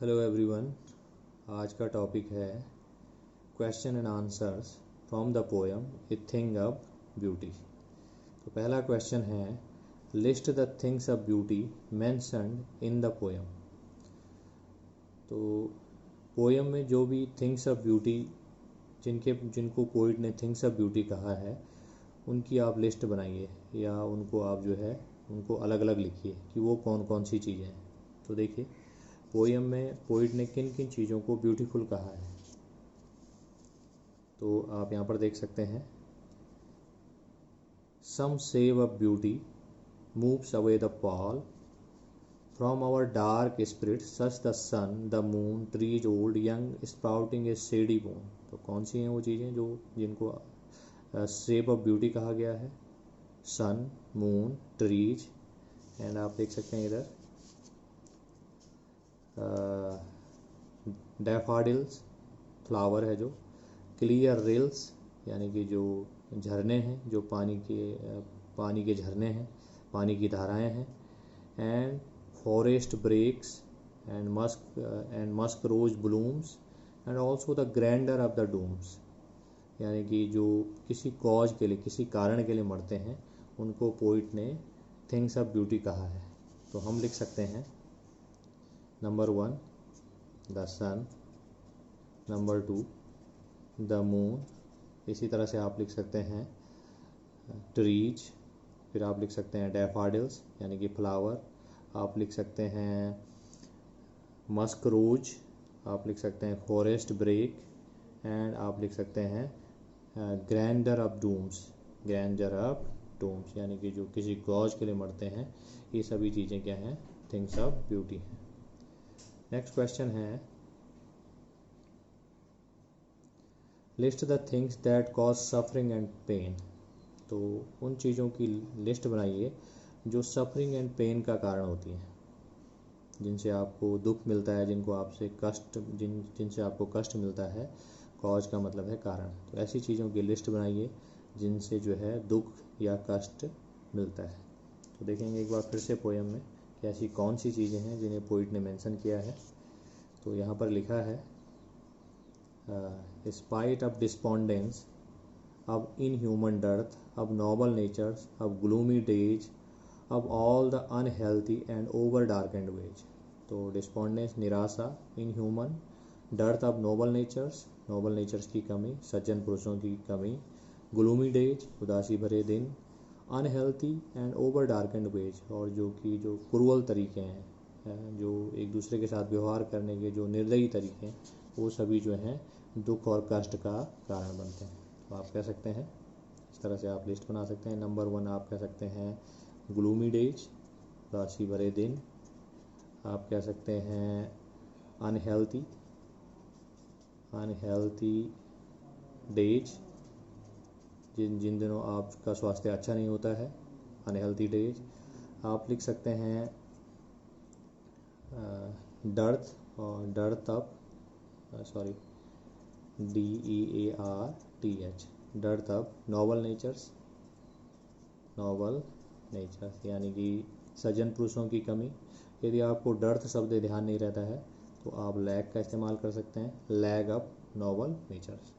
Hello everyone. आज का topic है question and answers from the poem a thing of beauty. तो पहला क्वेश्चन है, list the things of beauty mentioned in the poem. तो poem में जो भी थिंग्स ऑफ ब्यूटी जिनको पोइट ने थिंग्स ऑफ ब्यूटी कहा है, उनकी आप लिस्ट बनाइए या उनको आप उनको अलग अलग लिखिए कि वो कौन कौन सी चीज़ें हैं। तो देखिए, पोएम में पोइट ने किन किन चीज़ों को ब्यूटीफुल कहा है। तो आप यहाँ पर देख सकते हैं, some shape of beauty moves away the pall from our dark spirit such the sun the moon trees old young sprouting a shady boon. तो कौन सी हैं वो चीज़ें जिनको सेव ऑफ ब्यूटी कहा गया है? सन, मून, ट्रीज एंड आप देख सकते हैं इधर डैफाडिल्स फ्लावर है, जो क्लियर रिल्स यानी कि जो झरने हैं, जो पानी के झरने हैं, पानी की धाराएं हैं, and forest breaks and musk rose blooms and also the grandeur of the dooms. यानी कि जो किसी कॉज के लिए, किसी कारण के लिए मरते हैं, उनको पोइट ने थिंग्स ऑफ ब्यूटी कहा है। तो हम लिख सकते हैं, number 1 the sun, number 2 the moon, इसी तरह से आप लिख सकते हैं ट्रीज, फिर आप लिख सकते हैं डैफाडिल्स यानी कि फ्लावर, आप लिख सकते हैं मस्क रोज, आप लिख सकते हैं फॉरेस्ट ब्रेक एंड आप लिख सकते हैं grandeur of dooms, grandeur of dooms यानी कि जो किसी कॉज के लिए मरते हैं। ये सभी चीज़ें क्या हैं? थिंग्स ऑफ ब्यूटी हैं। नेक्स्ट क्वेश्चन है, list the things that cause suffering and pain. तो उन चीज़ों की लिस्ट बनाइए जो सफरिंग एंड पेन का कारण होती हैं, जिनसे आपको दुख मिलता है, जिनसे आपको कष्ट मिलता है। कॉज का मतलब है कारण। तो ऐसी चीज़ों की लिस्ट बनाइए जिनसे दुख या कष्ट मिलता है। तो देखेंगे एक बार फिर से पोएम में कि ऐसी कौन सी चीज़ें हैं जिन्हें पोइट ने मेंशन किया है। तो यहाँ पर लिखा है, spite of despondence of inhuman dearth, of noble natures, of gloomy days, of all the unhealthy and over darkened ways। तो डिस्पोंडेंस निराशा, inhuman, dearth of noble natures की कमी, सज्जन पुरुषों की कमी, ग्लूमी डेज उदासी भरे दिन, unhealthy and over darkened ways और जो क्रूअल तरीके हैं, जो एक दूसरे के साथ व्यवहार करने के जो निर्दयी तरीके हैं, वो सभी दुख और कष्ट का कारण बनते हैं। तो आप कह सकते हैं, इस तरह से आप लिस्ट बना सकते हैं। नंबर 1 आप कह सकते हैं ग्लूमी डेज, उदासी भरे दिन। आप कह सकते हैं अनहेल्थी डेज, जिन दिनों आपका स्वास्थ्य अच्छा नहीं होता है, अनहेल्थी डेज। आप लिख सकते हैं डर्थ और DEARTH, dearth of noble natures यानी कि सज्जन पुरुषों की कमी। यदि आपको डर्थ शब्द ध्यान नहीं रहता है तो आप लैग का इस्तेमाल कर सकते हैं, लैग ऑफ नोबल नेचर्स।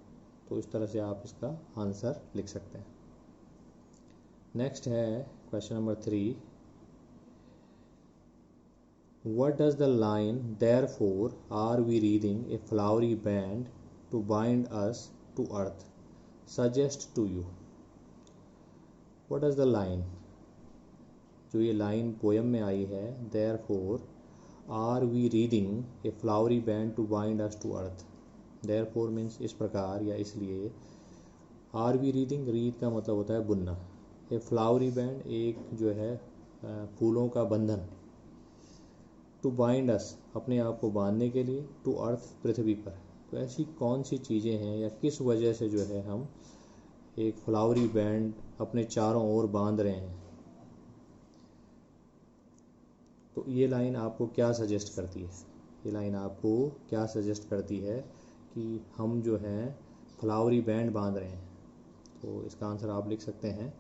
तो इस तरह से आप इसका आंसर लिख सकते हैं। नेक्स्ट है question number 3, What does the line therefore are we reading a flowery band to bind us to earth suggest to you? What does the line, जो ये लाइन पोएम में आई है, therefore are we reading a flowery band to bind us to earth, therefore means इस प्रकार या इसलिए, are we reading, read का मतलब होता है बुनना, a flowery band एक फूलों का बंधन, टू बाइंड अस अपने आप को बांधने के लिए, टू अर्थ पृथ्वी पर। तो ऐसी कौन सी चीज़ें हैं या किस वजह से हम एक फ्लावरी बैंड अपने चारों ओर बांध रहे हैं। तो ये लाइन आपको क्या सजेस्ट करती है? ये लाइन आपको क्या सजेस्ट करती है कि हम फ्लावरी बैंड बांध रहे हैं। तो इसका आंसर आप लिख सकते हैं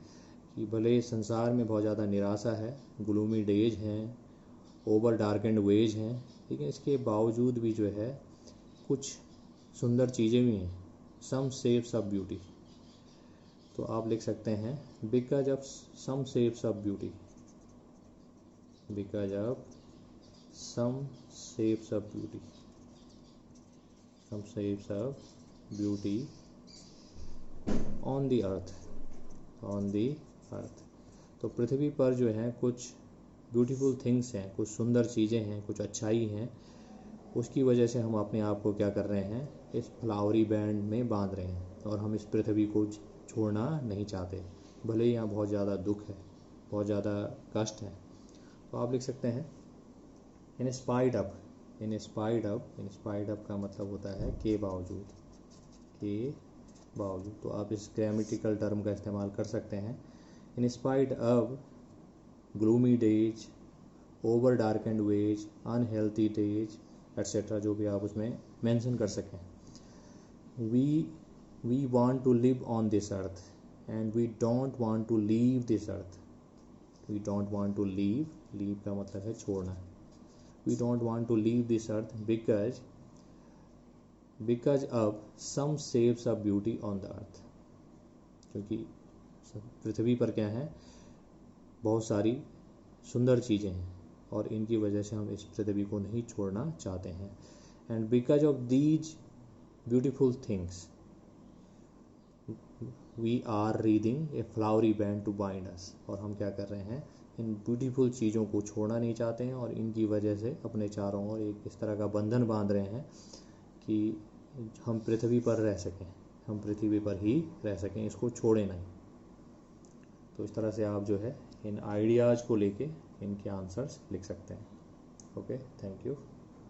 कि भले संसार में बहुत ज़्यादा निराशा है, ग्लूमी डेज हैं ओवर डार्केंड वेज हैं, ठीक है, इसके बावजूद भी जो है कुछ सुंदर चीज़ें भी हैं, सम शेप्स ऑफ ब्यूटी। तो आप लिख सकते हैं because of some shapes of beauty, because of some shapes of beauty, some shapes of beauty on the earth, on the earth. तो पृथ्वी पर जो है कुछ ब्यूटीफुल थिंग्स हैं, कुछ सुंदर चीज़ें हैं, कुछ अच्छाई हैं, उसकी वजह से हम अपने आप को क्या कर रहे हैं, इस फ्लावरी बैंड में बांध रहे हैं और हम इस पृथ्वी को छोड़ना नहीं चाहते, भले ही यहाँ बहुत ज़्यादा दुख है, बहुत ज़्यादा कष्ट है। तो आप लिख सकते हैं in spite of, in spite of, in spite of का मतलब होता है के बावजूद, के बावजूद। तो आप इस ग्रामेटिकल टर्म का इस्तेमाल कर सकते हैं, in spite of gloomy days, over darkened ways, unhealthy days et cetera, जो भी आप उसमें मेंशन कर सकें। We want to live on this earth and we don't want to leave this earth, we don't want to leave, leave का मतलब है छोड़ना, we don't want to leave this earth because of some shapes of beauty on the earth, क्योंकि पृथ्वी पर क्या है, बहुत सारी सुंदर चीज़ें हैं और इनकी वजह से हम इस पृथ्वी को नहीं छोड़ना चाहते हैं। And because of these beautiful things we are wreathing a flowery band to bind us, और हम क्या कर रहे हैं, इन ब्यूटीफुल चीज़ों को छोड़ना नहीं चाहते हैं और इनकी वजह से अपने चारों ओर एक इस तरह का बंधन बांध रहे हैं कि हम पृथ्वी पर रह सकें, हम पृथ्वी पर ही रह सकें, इसको छोड़े नहीं। तो इस तरह से आप जो है इन आइडियाज़ को लेके इनके आंसर्स लिख सकते हैं। Okay, thank you.